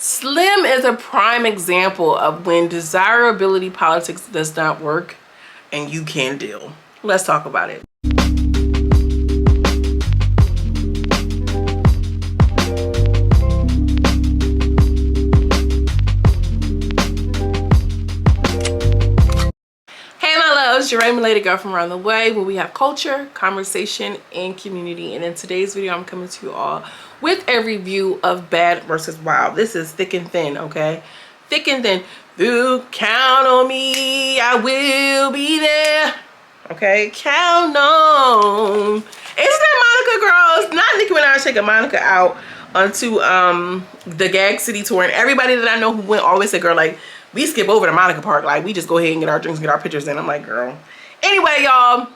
Slim is a prime example of when desirability politics does not work and you can deal. Let's talk about it. Hey my loves, your related girl from around the way, where we have culture, conversation, and community. And in today's video, I'm coming to you all with a review of Bad versus Wild. This is thick and thin, okay? Thick and thin. You count on me, I will be there. Okay, count on. Isn't that Monica, girls? Not Nicki Minaj taking Monica out onto the Gag City tour, and everybody that I know who went always said, girl, like, we skip over the Monica part. Like, we just go ahead and get our drinks, get our pictures in. I'm like, girl. Anyway, y'all,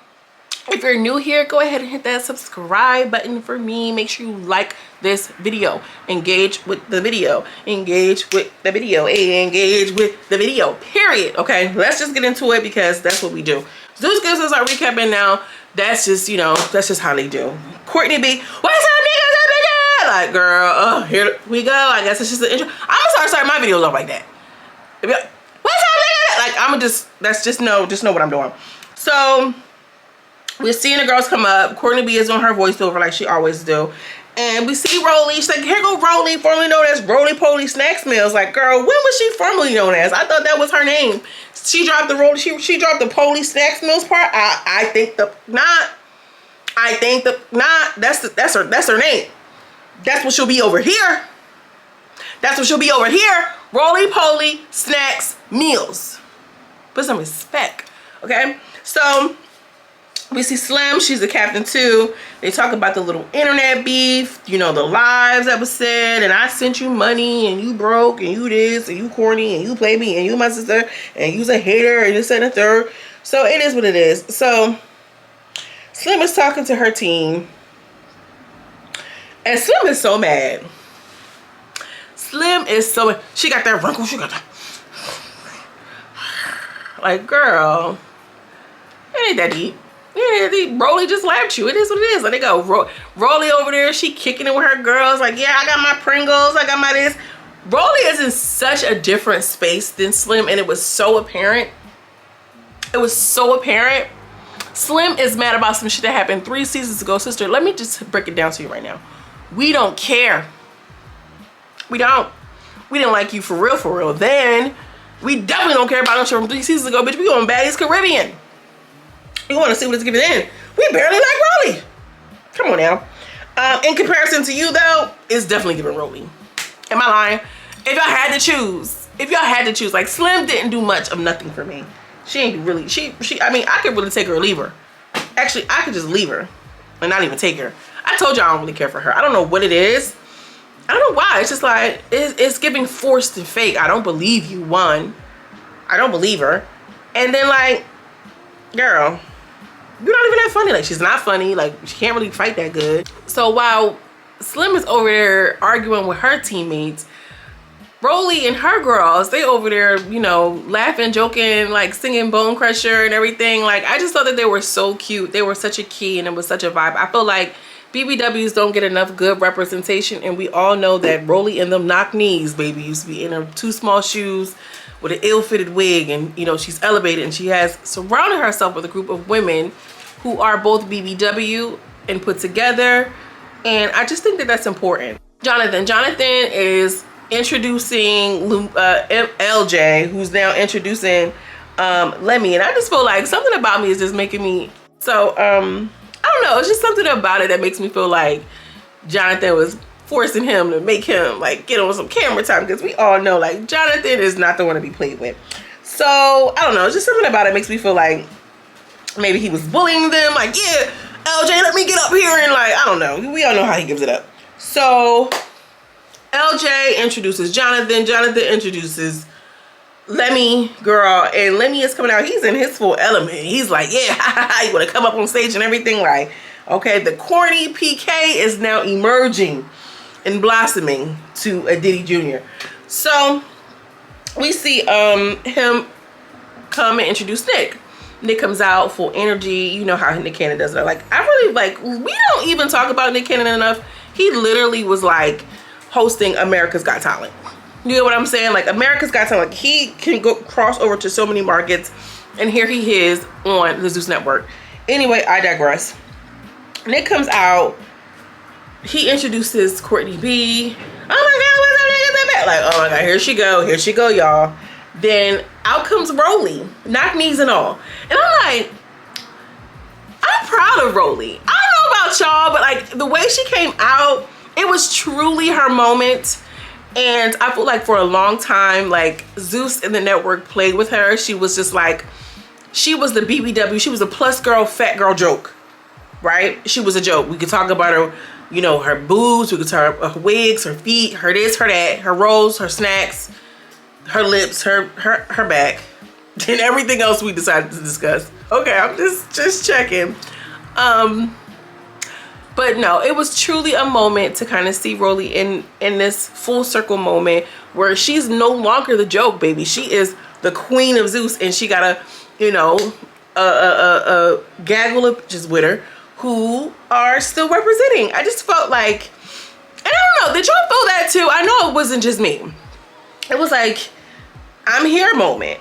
if you're new here, go ahead and hit that subscribe button for me. Make sure you like this video. Engage with the video. Engage with the video. Engage with the video. Period. Okay, let's just get into it because that's what we do. Zeus gives us our recap, and now that's just, you know, that's just how they do. Courtney B, what's up, niggas? Like, girl, here we go. I guess it's just an intro. I'm gonna start my videos off like that. What's up, nigga? Like, I'm just know what I'm doing. So we're seeing the girls come up. Courtney B is on her voiceover like she always do. And we see Rollie. She's like, here go Rollie, formerly known as Rollie Poly Snacks Meals. Like, girl, when was she formerly known as? I thought that was her name. She dropped the Rollie, she dropped the Poly Snacks Meals part. I think that's her name. That's what she'll be over here. That's what she'll be over here. Rollie Poly Snacks Meals. Put some respect, okay? So we see Slim, she's the captain too. They talk about the little internet beef, you know, the lies that was said, and I sent you money, and you broke, and you this, and you corny, and you play me, and you my sister, and you's a hater, and this and the third. So it is what it is. So Slim is talking to her team, and Slim is so mad. Slim is so, she got that wrinkle, she got that. Like, girl, it ain't that deep. Yeah, Rollie just laughed you. It is what it is. Like, they go, Rollie over there, she kicking it with her girls. Like, yeah, I got my Pringles, I got my this. Rollie is in such a different space than Slim, and it was so apparent. It was so apparent. Slim is mad about some shit that happened 3 seasons ago. Sister, let me just break it down to you right now. We don't care. We don't. We didn't like you for real then. We definitely don't care about no shit from 3 seasons ago, bitch. We going Baddies Caribbean. You want to see what it's giving in. We barely like Rollie. Come on now. In comparison to you, though, it's definitely giving Rollie. Am I lying? If y'all had to choose, like, Slim didn't do much of nothing for me. She ain't really, I mean, I could really take her or leave her. Actually, I could just leave her and not even take her. I told you I don't really care for her. I don't know what it is. I don't know why. It's just like, it's giving forced and fake. I don't believe you, one. I don't believe her. And then, like, girl, you're not even that funny. Like, she's not funny. Like, she can't really fight that good. So while Slim is over there arguing with her teammates, Rollie and her girls, they over there, you know, laughing, joking, like singing Bone Crusher and everything. Like, I just thought that they were so cute. They were such a key, and it was such a vibe. I feel like BBWs don't get enough good representation, and we all know that Rollie and them knock knees, baby. Used to be in her 2 small shoes with an ill-fitted wig, and, you know, she's elevated, and she has surrounded herself with a group of women who are both BBW and put together, and I just think that that's important. Jonathan is introducing LJ, who's now introducing Lemmy, and I just feel like something about me is just making me so I don't know, it's just something about it that makes me feel like Jonathan was forcing him to make him like get on some camera time, because we all know like Jonathan is not the one to be played with. So I don't know, it's just something about it makes me feel like maybe he was bullying them, like, yeah, LJ, let me get up here, and like, I don't know, we all know how he gives it up. So LJ introduces Jonathan introduces Lemmy, girl, and Lemmy is coming out. He's in his full element. He's like, yeah, you want to come up on stage and everything. Like, okay, the corny PK is now emerging and blossoming to a Diddy Jr. So we see him come and introduce Nick. Nick comes out full energy. You know how Nick Cannon does it. Like, I really, like, we don't even talk about Nick Cannon enough. He literally was like hosting America's Got Talent. You know what I'm saying? Like, America's Got Talent, like, he can go cross over to so many markets, and here he is on the Zeus Network. Anyway, I digress. Nick comes out. He introduces Courtney B. Oh my God, what's up, niggas? Like, oh my God, here she go, y'all. Then out comes Rollie, knock knees and all. And I'm like, I'm proud of Rollie. I don't know about y'all, but like the way she came out, it was truly her moment. And I feel like for a long time, like Zeus and the network played with her. She was just like, she was the BBW. She was a plus girl, fat girl joke, right? She was a joke. We could talk about her, you know, her boobs, we could talk about her wigs, her feet, her this, her that, her rolls, her snacks, her lips, her back, and everything else we decided to discuss. Okay, I'm just checking. But no, it was truly a moment to kind of see Rollie in this full circle moment where she's no longer the joke, baby. She is the queen of Zeus, and she got a, you know, a gaggle of bitches with her who are still representing. I just felt like, and I don't know, did y'all feel that too? I know it wasn't just me. It was like, I'm here moment.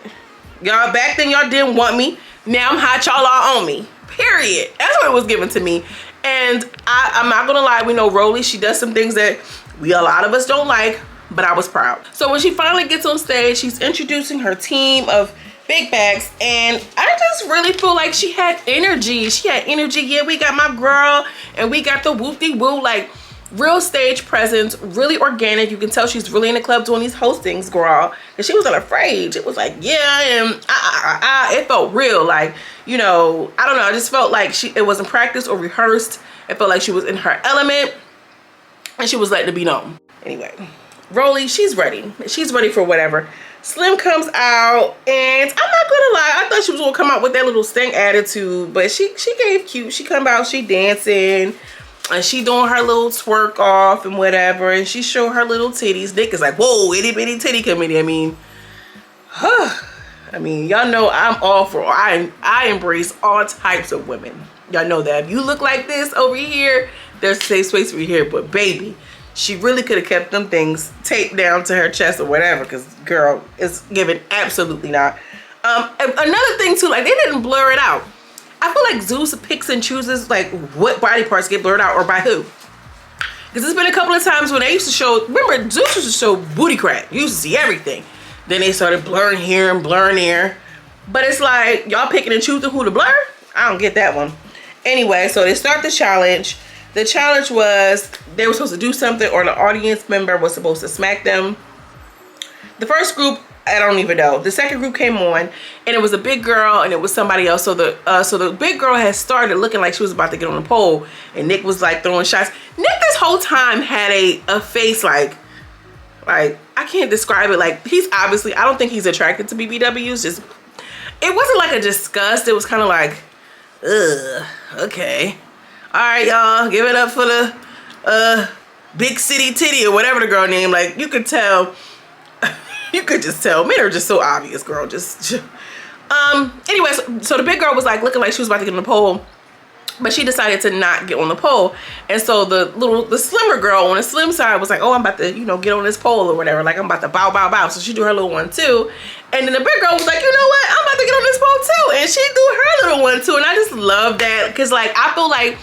Y'all, back then y'all didn't want me. Now I'm hot, y'all are on me. Period. That's what it was given to me. And I'm not gonna lie, we know Rollie, she does some things that a lot of us don't like, but I was proud. So when she finally gets on stage, she's introducing her team of big bags, and I just really feel like she had energy. She had energy. Yeah, we got my girl, and we got the whoop-de-woo, like real stage presence, really organic. You can tell she's really in the club doing these hostings, girl. And she wasn't afraid. It was like, yeah, and it felt real. Like, you know, I don't know. I just felt like it wasn't practiced or rehearsed. It felt like she was in her element, and she was letting it be known. Anyway, Rollie, she's ready. She's ready for whatever. Slim comes out, and I'm not gonna lie, I thought she was gonna come out with that little stank attitude, but she gave cute. She come out, she dancing, and she doing her little twerk off and whatever, and she show her little titties. Nick is like, whoa, itty bitty titty committee. I mean, y'all know I'm all for, I embrace all types of women. Y'all know that. If you look like this over here, there's a safe space for you here, but baby, she really could have kept them things taped down to her chest or whatever, because girl, it's given absolutely not. Another thing too, like they didn't blur it out. I feel like Zeus picks and chooses like what body parts get blurred out or by who. Because there's been a couple of times when they used to show, remember Zeus used to show booty crack. You used to see everything. Then they started blurring here and blurring there. But it's like, y'all picking and choosing who to blur? I don't get that one. Anyway, so they start the challenge. The challenge was they were supposed to do something, or the audience member was supposed to smack them. The first group, I don't even know. The second group came on, and it was a big girl, and it was somebody else. So the big girl had started looking like she was about to get on the pole, and Nick was like throwing shots. Nick this whole time had a face like I can't describe it. Like, he's obviously, I don't think he's attracted to BBWs. Just, it wasn't like a disgust. It was kind of like, ugh, okay. All right, y'all, give it up for the big city titty or whatever the girl name. Like, you could tell, you could just tell. Men are just so obvious, girl. Anyways, so the big girl was like looking like she was about to get on the pole, but she decided to not get on the pole. And so the slimmer girl on the slim side was like, oh, I'm about to, you know, get on this pole or whatever. Like, I'm about to bow, bow, bow. So she do her little one too. And then the big girl was like, you know what? I'm about to get on this pole too. And she do her little one too. And I just love that. Cause like, I feel like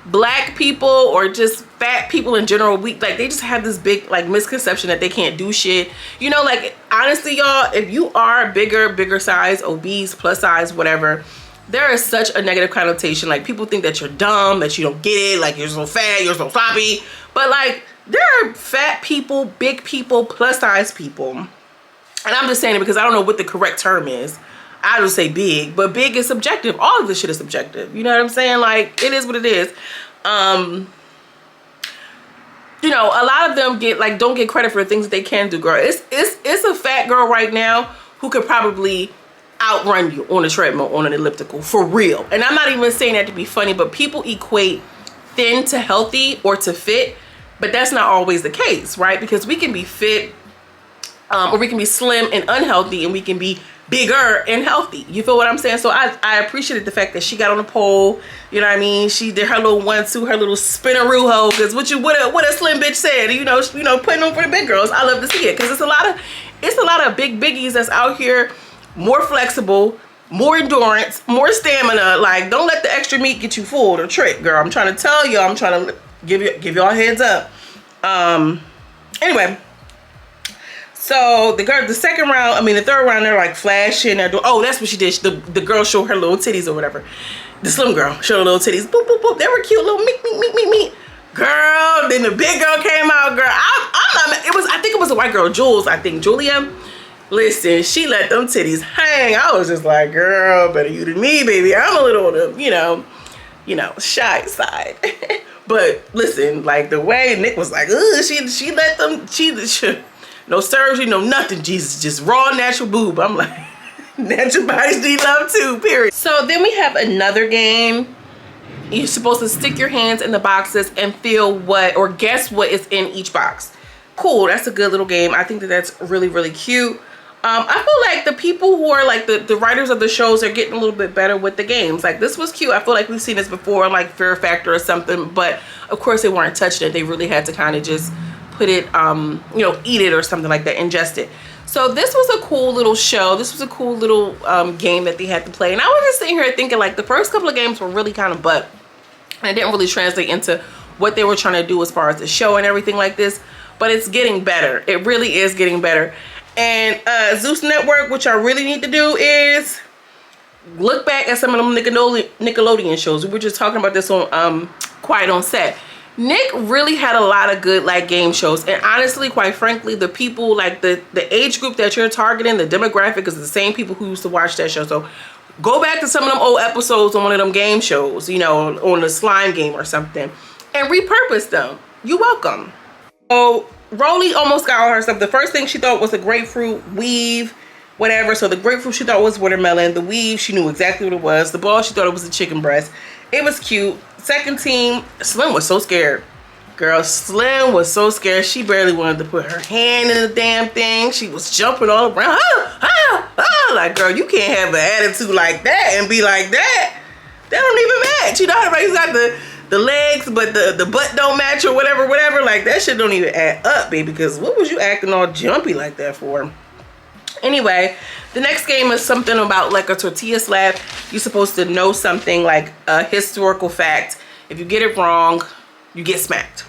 black people or just fat people in general, they just have this big like misconception that they can't do shit. You know, like honestly, y'all, if you are bigger size, obese, plus size, whatever, there is such a negative connotation. Like, people think that you're dumb, that you don't get it, like you're so fat, you're so floppy. But like, there are fat people, big people, plus size people. And I'm just saying it because I don't know what the correct term is. I would say big, but big is subjective. All of this shit is subjective. You know what I'm saying? Like, it is what it is. You know, a lot of them don't get credit for the things that they can do, girl. It's a fat girl right now who could probably outrun you on a treadmill, on an elliptical, for real. And I'm not even saying that to be funny, but people equate thin to healthy or to fit, but that's not always the case, right? Because we can be fit, or we can be slim and unhealthy, and we can be bigger and healthy. You feel what I'm saying? So I appreciated the fact that she got on the pole. You know what I mean? She did her little 1-2, her little spinneroo hoe. Because what a slim bitch said. You know, putting on for the big girls. I love to see it because it's a lot of big biggies that's out here, more flexible, more endurance, more stamina. Like, don't let the extra meat get you fooled or tricked, girl. I'm trying to tell you. I'm trying to give y'all heads up. Anyway. So the third round, they're like flashing. Oh, that's what she did. The girl showed her little titties or whatever. The slim girl showed her little titties. Boop, boop, boop. They were cute, little meek. Girl, then the big girl came out, girl. I think it was a white girl, Julia. Listen, she let them titties hang. I was just like, girl, better you than me, baby. I'm a little on the, shy side. But listen, like the way Nick was like, ugh, she let them, no surgery, no nothing, Jesus, just raw natural boob. I'm like, natural bodies need love too, period. So then we have another game. You're supposed to stick your hands in the boxes and feel or guess what is in each box. Cool, that's a good little game. I think that's really, really cute. I feel like the people who are like the writers of the shows are getting a little bit better with the games. Like, this was cute. I feel like we've seen this before on like Fear Factor or something, but of course they weren't touching it. They really had to kind of just put it, eat it or something like that, ingest it. So this was a cool little show. This was a cool little game that they had to play. And I was just sitting here thinking, like, the first couple of games were really kind of butt. And it didn't really translate into what they were trying to do as far as the show and everything like this. But it's getting better. It really is getting better. And Zeus Network, which I really need to do is look back at some of them Nickelodeon shows. We were just talking about this on Quiet on Set. Nick really had a lot of good like game shows, and honestly, quite frankly, the people like the age group that you're targeting, the demographic is the same people who used to watch that show. So go back to some of them old episodes on one of them game shows, on the slime game or something, and repurpose them. You're welcome. So Rollie almost got all her stuff. The first thing she thought was a grapefruit weave, whatever. So the grapefruit she thought was watermelon. The weave, she knew exactly what it was. The ball, she thought it was a chicken breast. It was cute. Second team, Slim was so scared. Girl, Slim was so scared. She barely wanted to put her hand in the damn thing. She was jumping all around. Like, girl, you can't have an attitude like that and be like that. That don't even match. You know how everybody's got the legs, but the butt don't match or whatever. Like, that shit don't even add up, baby. Because what was you acting all jumpy like that for? Anyway, the next game is something about like a tortilla slab. You're supposed to know something like a historical fact. If you get it wrong, you get smacked.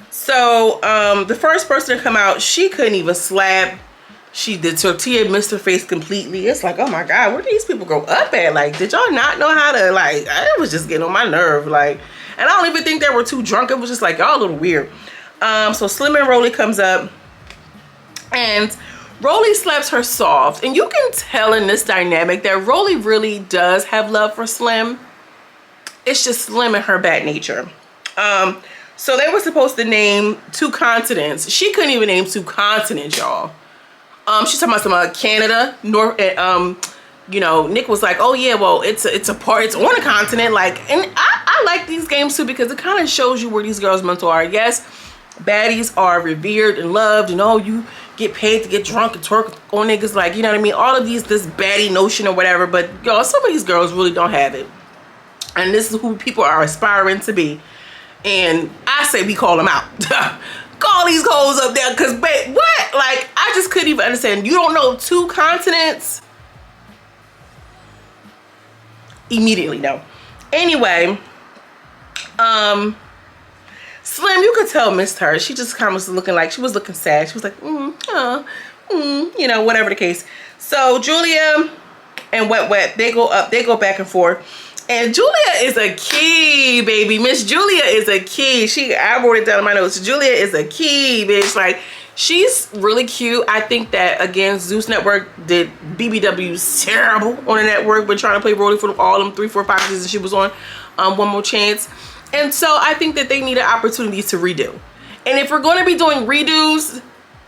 So the first person to come out, she couldn't even slab. The tortilla missed her face completely. It's like, oh my God, where do these people grow up at? Like, did y'all not know how to, like, it was just getting on my nerve. Like, and I don't even think they were too drunk. It was just like, y'all a little weird. So Slim and Rollie comes up, and Rollie slaps her soft, and you can tell in this dynamic that Rollie really does have love for Slim. It's just Slim and her bad nature. So they were supposed to name 2 continents. She couldn't even name 2 continents, y'all. She's talking about some Canada, North. Nick was like, oh yeah, well it's on a continent. Like, and I like these games too because it kind of shows you where these girls' mental are. Yes, baddies are revered and loved, and you get paid to get drunk and twerk on niggas, like, you know what I mean? All of this baddie notion or whatever, but y'all, some of these girls really don't have it. And this is who people are aspiring to be. And I say we call them out. Call these hoes up there, because, babe, what? Like, I just couldn't even understand. You don't know 2 continents? Immediately, no. Anyway, Slim, you could tell missed her. She just kind of was looking like, she was looking sad. She was like, whatever the case. So Julia and Wet, they go back and forth. And Julia is a key, baby. Miss Julia is a key. I wrote it down in my notes. Julia is a key, bitch. Like, she's really cute. I think that, again, Zeus Network did BBW's terrible on the network, but trying to play Rollie for all them 3, 4, 5 seasons she was on. One More Chance. And so I think that they needed opportunities to redo. And if we're going to be doing redos,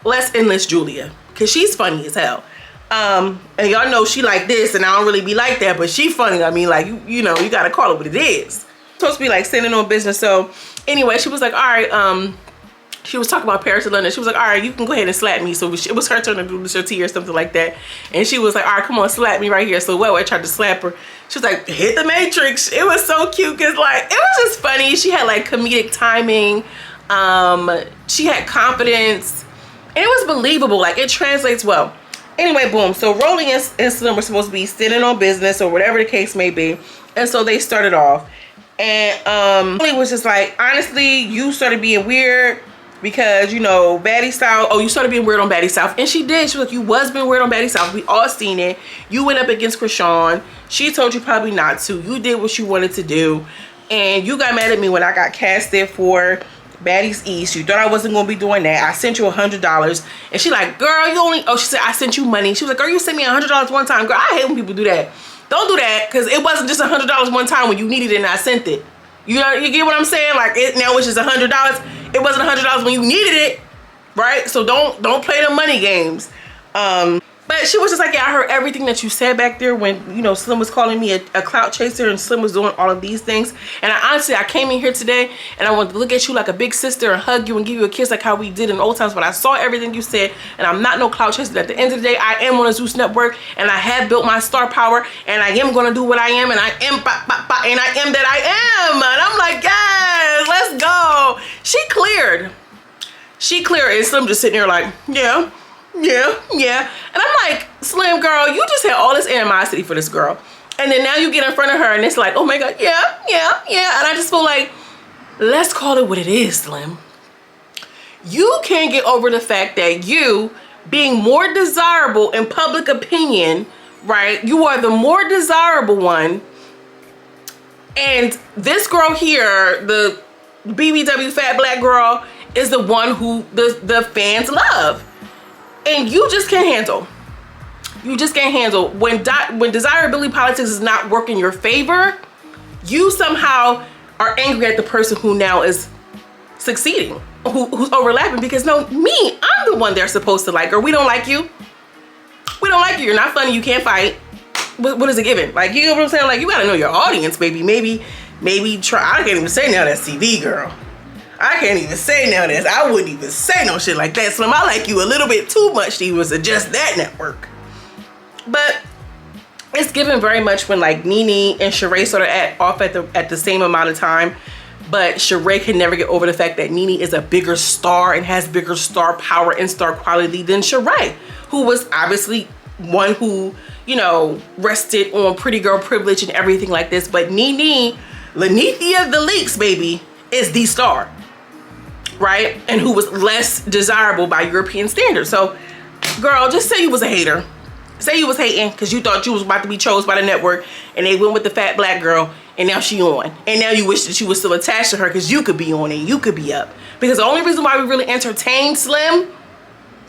let's enlist Julia, because she's funny as hell. And y'all know she like this, and I don't really be like that, but she funny. I mean, like, you got to call it what it is. It's supposed to be like standing on business. So anyway, she was like, all right, she was talking about Paris to London. She was like, all right, you can go ahead and slap me. So it was her turn to do the shorty or something like that. And she was like, all right, come on, slap me right here. So Wet tried to slap her. She was like, hit the matrix. It was so cute because like, it was just funny. She had like comedic timing. She had confidence. And it was believable. Like, it translates well. Anyway, boom. So Rollie and Slim were supposed to be sitting on business or whatever the case may be. And so they started off. And Rollie was just like, honestly, you started being weird. Because, you know, Baddie South, oh, you started being weird on Baddie South. And she did. She was like, you was being weird on Baddie South. We all seen it. You went up against Krishan. She told you probably not to. You did what you wanted to do. And you got mad at me when I got casted for Baddies East. You thought I wasn't going to be doing that. I sent you $100. And she like, girl, you only, oh, she said, I sent you money. She was like, girl, you sent me $100 one time. Girl, I hate when people do that. Don't do that. Because it wasn't just $100 one time when you needed it and I sent it. You know, you get what I'm saying? Like, now it's just $100. It wasn't $100 when you needed it, right? So don't play the money games. But she was just like, yeah, I heard everything that you said back there when, you know, Slim was calling me a clout chaser and Slim was doing all of these things. And I came in here today and I wanted to look at you like a big sister and hug you and give you a kiss like how we did in old times. But I saw everything you said and I'm not no clout chaser. At the end of the day, I am on a Zeus network and I have built my star power and I am going to do what I am and I am and I am that I am. And I'm like, yes, let's go. She cleared and Slim just sitting there like, yeah. And I'm like, Slim, girl, you just had all this animosity for this girl. And then now you get in front of her and it's like, oh my God, yeah. And I just feel like, let's call it what it is, Slim. You can't get over the fact that you being more desirable in public opinion, right? You are the more desirable one. And this girl here, the BBW fat black girl, is the one who the fans love. And you just can't handle. You just can't handle when desirability politics is not working your favor. You somehow are angry at the person who now is succeeding, who's overlapping. Because no, me, I'm the one they're supposed to like. Or we don't like you. We don't like you. You're not funny. You can't fight. What is it giving? Like, you know what I'm saying? Like, you gotta know your audience, baby. Maybe try. I can't even say now that's TV, girl. I can't even say now that. I wouldn't even say no shit like that, Slim. I like you a little bit too much to even suggest that network. But it's given very much when like Nene and Sheree sort of off at the same amount of time. But Sheree can never get over the fact that Nene is a bigger star and has bigger star power and star quality than Sheree, who was obviously one who, you know, rested on pretty girl privilege and everything like this. But Nene, Lanithia the Leaks, baby, is the star. Right? And who was less desirable by European standards. So, girl, just say you was a hater. Say you was hating because you thought you was about to be chose by the network and they went with the fat black girl and now she on. And now you wish that you was still attached to her because you could be on and you could be up. Because the only reason why we really entertained Slim,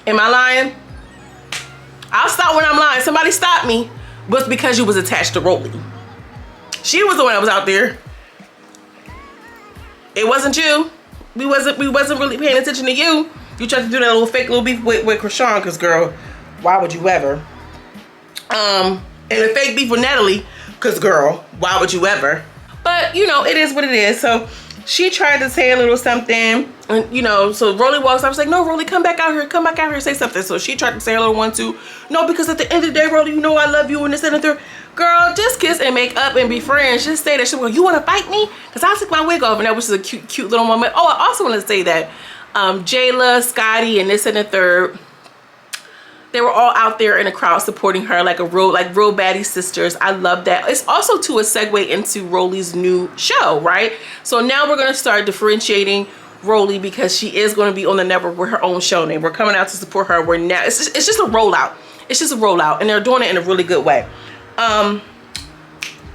am I lying? I'll stop when I'm lying. Somebody stop me. Was because you was attached to Rollie. She was the one that was out there. It wasn't you. We wasn't really paying attention to you. You tried to do that little fake little beef with Krishan, because girl, why would you ever? And a fake beef with Natalie, because girl, why would you ever? But you know, it is what it is. So she tried to say a little something, and you know, so Rollie walks up. I was like, no, Rollie, come back out here, say something. So she tried to say a little one too. No, because at the end of the day, Rollie, you know I love you and this and the third. Girl, just kiss and make up and be friends. Just say that shit. Well, you want to fight me? Because I took my wig off, and that was just a cute little moment. Oh, I also want to say that Jayla, Scotty, and this and the third, they were all out there in the crowd supporting her like real baddie sisters. I love that. It's also to a segue into Rollie's new show, right? So now we're gonna start differentiating Rollie because she is going to be on the network with her own show name. We're coming out to support her. We're now it's just a rollout. It's just a rollout, and they're doing it in a really good way.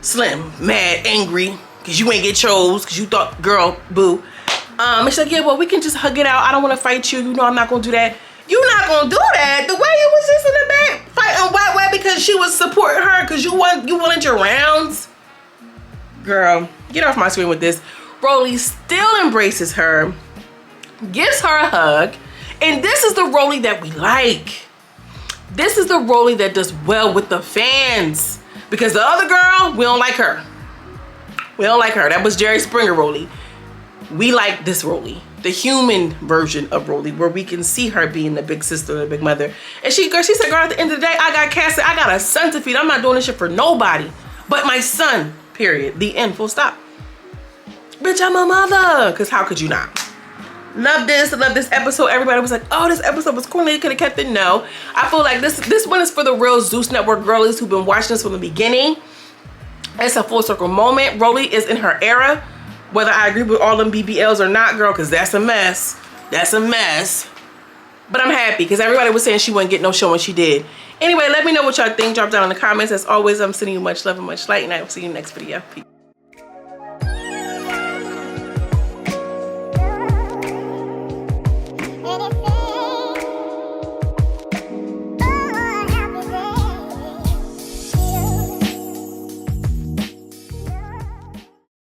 Slim, mad, angry, because you ain't get chose, because you thought, girl, boo. And she's like, yeah, well, we can just hug it out. I don't want to fight you. You know I'm not going to do that. You're not going to do that. The way you was just in the back fighting White because she was supporting her because you wanted your rounds. Girl, get off my screen with this. Rollie still embraces her, gives her a hug, and this is the Rollie that we like. This is the Rollie that does well with the fans. Because the other girl, we don't like her. We don't like her. That was Jerry Springer Rollie. We like this Rollie. the human version of Rollie, where we can see her being the big sister, the big mother. And she said, girl, at the end of the day, I got casted. I got a son to feed. I'm not doing this shit for nobody but my son, period. The end, full stop. Bitch, I'm a mother. Because how could you not? Love this episode. Everybody was like, oh, this episode was corny. You could have kept it. No. I feel like this one is for the real Zeus Network girlies who've been watching this from the beginning. It's a full circle moment. Rollie is in her era. Whether I agree with all them BBLs or not, girl, because that's a mess. That's a mess. But I'm happy because everybody was saying she wouldn't get no show when she did. Anyway, let me know what y'all think. Drop down in the comments. As always, I'm sending you much love and much light, and I will see you in the next video. Peace.